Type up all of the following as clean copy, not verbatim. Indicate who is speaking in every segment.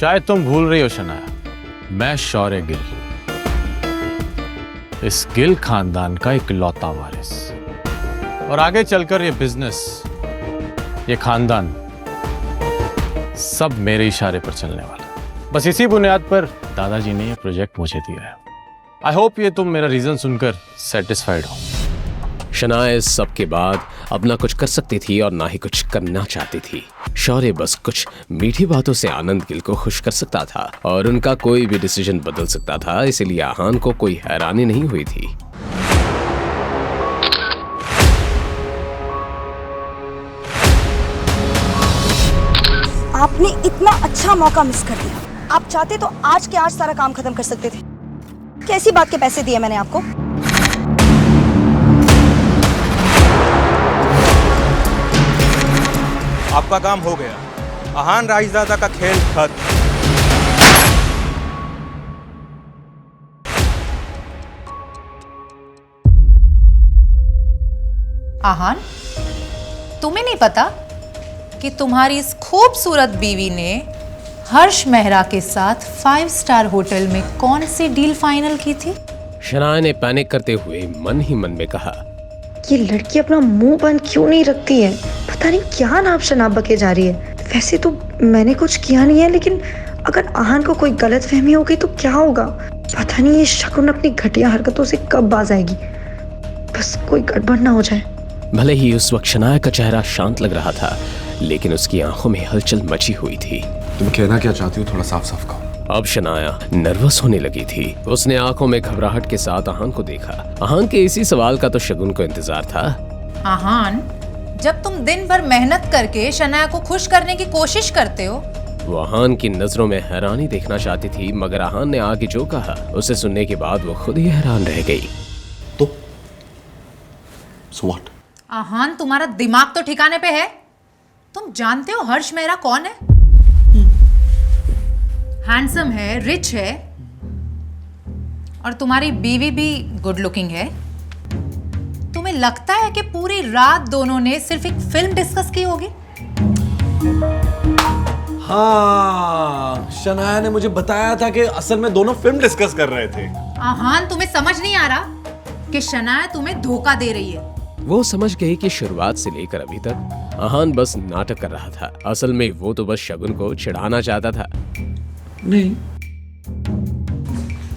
Speaker 1: शायद तुम भूल रही हो शनाया, मैं शौर्य गिल, इस गिल खानदान का इकलौता वारिस, और आगे चलकर ये बिजनेस, ये खानदान सब मेरे इशारे पर चलने वाला। बस इसी बुनियाद पर दादाजी ने ये प्रोजेक्ट मुझे दिया है। आई होप ये तुम मेरा रीजन सुनकर सेटिस्फाइड हो।
Speaker 2: शनाया इस सब के बाद अपना कुछ कर सकती थी और ना ही कुछ करना चाहती थी। शौर्य बस कुछ मीठी बातों से आनंद गिल को खुश कर सकता था और उनका कोई भी डिसीजन बदल सकता था, इसीलिए आहान को कोई हैरानी नहीं हुई थी।
Speaker 3: आपने इतना अच्छा मौका मिस कर दिया। आप चाहते तो आज के आज सारा काम खत्म कर सकते थे। कैसी बात के पैसे दिए मैंने आपको?
Speaker 4: आपका काम हो गया। आहान राइज़ादा का खेल खत्म।
Speaker 5: आहान, तुम्हें नहीं पता कि तुम्हारी इस खूबसूरत बीवी ने हर्ष मेहरा के साथ 5 स्टार होटल में कौन सी डील फाइनल की थी?
Speaker 2: शनाया ने पैनिक करते हुए मन ही मन में कहा,
Speaker 3: ये लड़की अपना मुंह बंद क्यों नहीं रखती है? पता नहीं क्या नाप शनाप बके जा रही है। वैसे तो मैंने कुछ किया नहीं है, लेकिन अगर आहान को कोई गलतफहमी हो गई तो क्या होगा? पता नहीं ये शकुन अपनी घटिया हरकतों से कब बाज आएगी। बस कोई गड़बड़ ना हो जाए।
Speaker 2: भले ही उस वक्त शनाया का चेहरा शांत लग रहा था, लेकिन उसकी आंखों में हलचल मची हुई थी।
Speaker 6: तुम कहना क्या चाहती हो, थोड़ा साफ साफ कहो।
Speaker 2: अब शनाया नर्वस होने लगी थी। उसने आंखों में घबराहट के साथ आहान को देखा। आहान के इसी सवाल का तो शगुन को इंतजार था।
Speaker 5: आहान, जब तुम दिन भर मेहनत करके शनाया को खुश करने की कोशिश करते हो,
Speaker 2: वो आहान की नजरों में हैरानी देखना चाहती थी, मगर आहान ने आगे जो कहा उसे सुनने के बाद वो खुद ही हैरान रह गई।
Speaker 6: तो so what?
Speaker 5: आहान, तुम्हारा दिमाग तो ठिकाने पे है? तुम जानते हो हर्ष मेहरा कौन है? हैंडसम है, रिच है, और तुम्हारी बीवी भी गुड लुकिंग है। तुम्हें लगता है कि पूरी रात दोनों ने सिर्फ एक फिल्म डिस्कस की होगी?
Speaker 6: हाँ, शनाया ने मुझे बताया था कि असल में दोनों फिल्म डिस्कस कर रहे थे।
Speaker 5: आहान, तुम्हें समझ नहीं आ रहा कि शनाया तुम्हें धोखा दे रही है?
Speaker 2: वो समझ गई कि शुरुआत से लेकर अभी तक आहान बस नाटक कर रहा था। असल में वो तो बस शगुन को चिढ़ाना चाहता था।
Speaker 6: नहीं,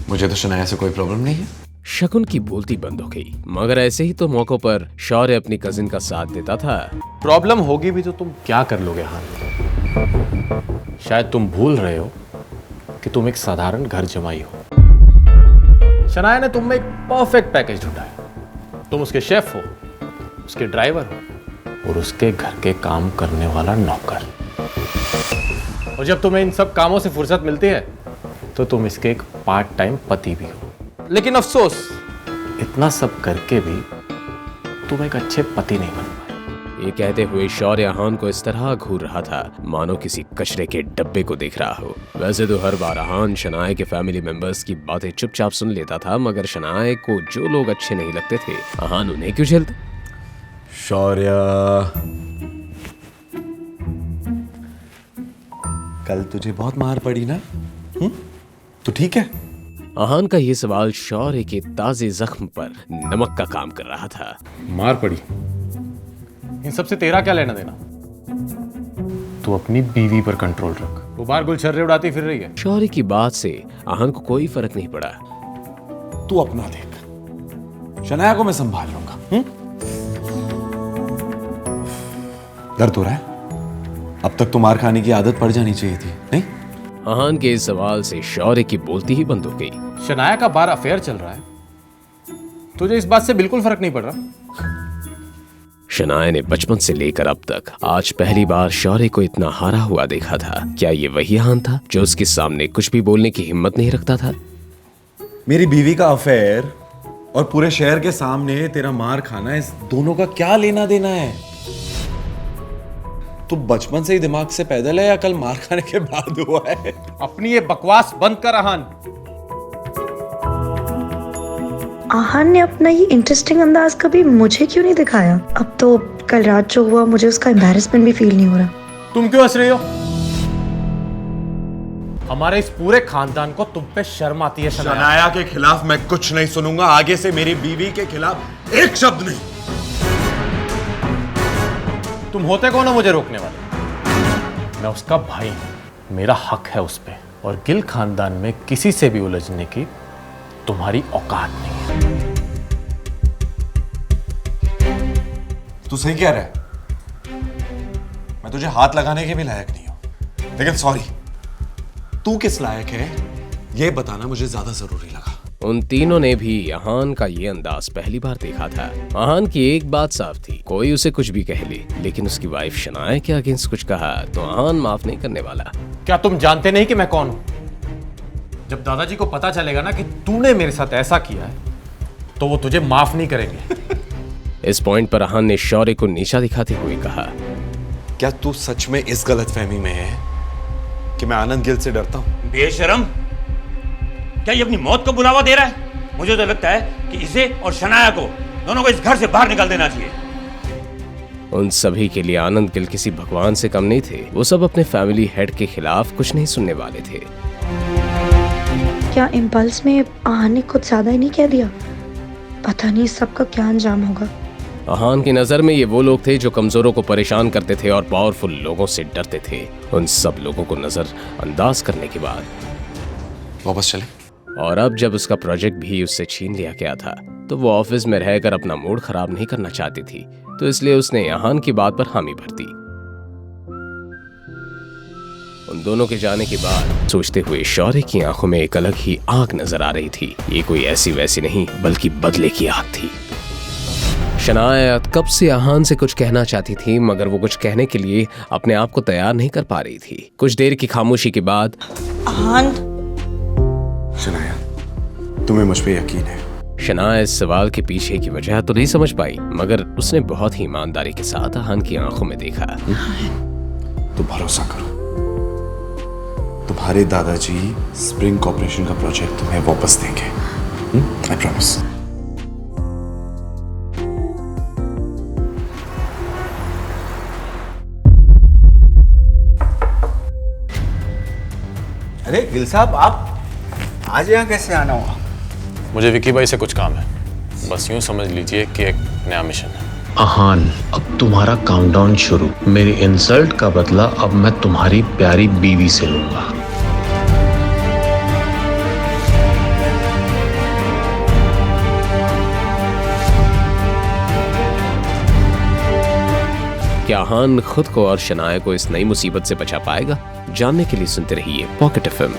Speaker 6: मुझे तो शनाया से कोई प्रॉब्लम नहीं है।
Speaker 2: शगुन की बोलती बंद हो गई, मगर ऐसे ही तो मौकों पर शौर्य अपनी कजिन का साथ देता था।
Speaker 1: प्रॉब्लम होगी भी तो तुम क्या कर लोगे हान? शायद तुम भूल रहे हो कि तुम एक साधारण घर जमाई हो। शनाया ने तुम में एक परफेक्ट पैकेज ढूंढा है। तुम उसके शेफ हो, उसके ड्राइवर हो और उसके घर के काम करने वाला नौकर। और जब तुम्हें इन सब कामों से फुर्सत मिलती है तो तुम इसके एक पार्ट टाइम पति भी हो। लेकिन अफसोस, इतना सब करके भी तुम एक अच्छे पति नहीं बन पाए।
Speaker 2: ये कहते हुए शौर्य आहान को इस तरह घूर रहा था मानो किसी कचरे के डब्बे को देख रहा हो। वैसे तो हर बार आहान शनाया के फैमिली मेंबर्स की बातें चुपचाप सुन लेता था, मगर शनाया को जो लोग अच्छे नहीं लगते थे आहान उन्हें क्यों झेलता?
Speaker 6: शौर्य, कल तुझे बहुत मार पड़ी ना? तो ठीक है?
Speaker 2: आहान का ये सवाल शौर्य के ताजे जख्म पर नमक का काम कर रहा था।
Speaker 1: मार पड़ी? इन सबसे तेरा क्या लेना देना? तू अपनी बीवी पर कंट्रोल रख। वो बाहर गुलछर्रे उड़ाती फिर रही है।
Speaker 2: शौर्य की बात से आहान को कोई फर्क नहीं पड़ा।
Speaker 6: तू अपना देख, शनाया को मैं संभाल लूंगा। दर्द हो रहा है? अब तक तो मार खाने की आदत पड़ जानी चाहिए थी, नहीं?
Speaker 2: आहान के इस सवाल से शौर्य की बोलती ही बंद हो गई।
Speaker 1: शनाया का बार अफेयर चल रहा है, तुझे इस बात से बिल्कुल फर्क नहीं पड़ रहा?
Speaker 2: शनाया ने बचपन से लेकर अब तक आज पहली बार शौर्य को इतना हारा हुआ देखा था। क्या ये वही आहान था जो उसके सामने कुछ भी बोलने की हिम्मत नहीं रखता था?
Speaker 6: मेरी बीवी का अफेयर और पूरे शहर के सामने तेरा मार खाना, इस दोनों का क्या लेना देना है? तू बचपन से ही दिमाग से पैदल है या कल मार खाने के बाद हुआ है?
Speaker 1: अपनी ये बकवास बंद कर आहान।
Speaker 3: आहान ने अपना ये इंटरेस्टिंग अंदाज कभी मुझे क्यों नहीं दिखाया? अब तो कल रात जो हुआ मुझे उसका एम्बैरेसमेंट भी फील नहीं हो रहा।
Speaker 1: तुम क्यों हंस रही हो? हमारे इस पूरे खानदान को तुम पे शर्म आती है शनाया।
Speaker 6: शनाया के खिलाफ मैं कुछ नहीं सुनूंगा, आगे से मेरी बीवी के खिलाफ एक शब्द नहीं।
Speaker 1: तुम होते कौन हो मुझे रोकने वाले? मैं उसका भाई हूं, मेरा हक है उस पे, और गिल खानदान में किसी से भी उलझने की तुम्हारी औकात नहीं है।
Speaker 6: तू सही कह रहा है, मैं तुझे हाथ लगाने के भी लायक नहीं हूं, लेकिन सॉरी, तू किस लायक है ये बताना मुझे ज्यादा जरूरी लगा।
Speaker 2: उन तीनों ने भी आहान का ये अंदाज पहली बार देखा था। आहान की एक बात साफ थी, कोई उसे कुछ भी कह ले, लेकिन उसकी वाइफ शनाया के अगेंस्ट कुछ कहा तो आहान माफ नहीं करने वाला।
Speaker 1: क्या तुम जानते नहीं कि मैं कौन हूं? जब दादाजी को पता चलेगा ना कि तूने मेरे साथ ऐसा किया है, तो वो तुझे माफ नहीं करेंगे।
Speaker 2: इस पॉइंट पर आहान ने शौर्य को नीचा दिखाते हुए कहा,
Speaker 6: क्या तू सच में इस गलतफहमी में है कि मैं आनंद गिल से डरता हूं?
Speaker 7: बेशरम, क्या ये अपनी मौत को बुलावा दे रहा है? मुझे तो लगता है कि इसे और शनाया को दोनों को इस घर से बाहर निकाल देना चाहिए।
Speaker 2: उन सभी के लिए आनंद गिल किसी भगवान से कम नहीं थे। वो सब अपने फैमिली हेड के खिलाफ कुछ नहीं सुनने वाले थे।
Speaker 3: क्या इम्पल्स में आहान ने कुछ ज्यादा ही नहीं कह दिया? पता नहीं सबका क्या अंजाम होगा।
Speaker 2: आहान की नजर में ये वो लोग थे जो कमजोरों को परेशान करते थे और पावरफुल लोगों से डरते थे। उन सब लोगों को नजर अंदाज करने के बाद
Speaker 6: वापस चले।
Speaker 2: और अब जब उसका प्रोजेक्ट भी उससे छीन लिया गया था, तो वो ऑफिस में रहकर अपना मूड खराब नहीं करना चाहती थी, तो इसलिए उसने आहान की बात पर हामी भर दी। उन दोनों के जाने के बाद सोचते हुए शौर्य की आंखों में एक अलग ही आग नजर आ रही थी। ये कोई ऐसी वैसी नहीं, बल्कि बदले की आग थी। शनाया कब से आहान से कुछ कहना चाहती थी, मगर वो कुछ कहने के लिए अपने आप को तैयार नहीं कर पा रही थी। कुछ देर की खामोशी के बाद
Speaker 3: आहान,
Speaker 6: शनाया, तुम्हें मुझ पे यकीन है?
Speaker 2: शनाया इस सवाल के पीछे की वजह तो नहीं समझ पाई, मगर उसने बहुत ही ईमानदारी के साथ आहान की आंखों में देखा।
Speaker 6: तुम भरोसा करो, तुम्हारे दादाजी स्प्रिंग कॉर्पोरेशन का प्रोजेक्ट तुम्हें वापस देंगे। I promise.
Speaker 4: अरे गिल साहब, आप आज यहाँ कैसे आना हुआ?
Speaker 1: मुझे विकी भाई से कुछ काम है, बस यूं समझ लीजिए कि एक नया मिशन है।
Speaker 8: आहान, अब तुम्हारा काउंटडाउन शुरू। मेरी इंसल्ट का बदला अब मैं तुम्हारी प्यारी बीवी से लूंगा।
Speaker 2: क्या आहान खुद को और शनाया को इस नई मुसीबत से बचा पाएगा? जानने के लिए सुनते रहिए पॉकेट एफएम।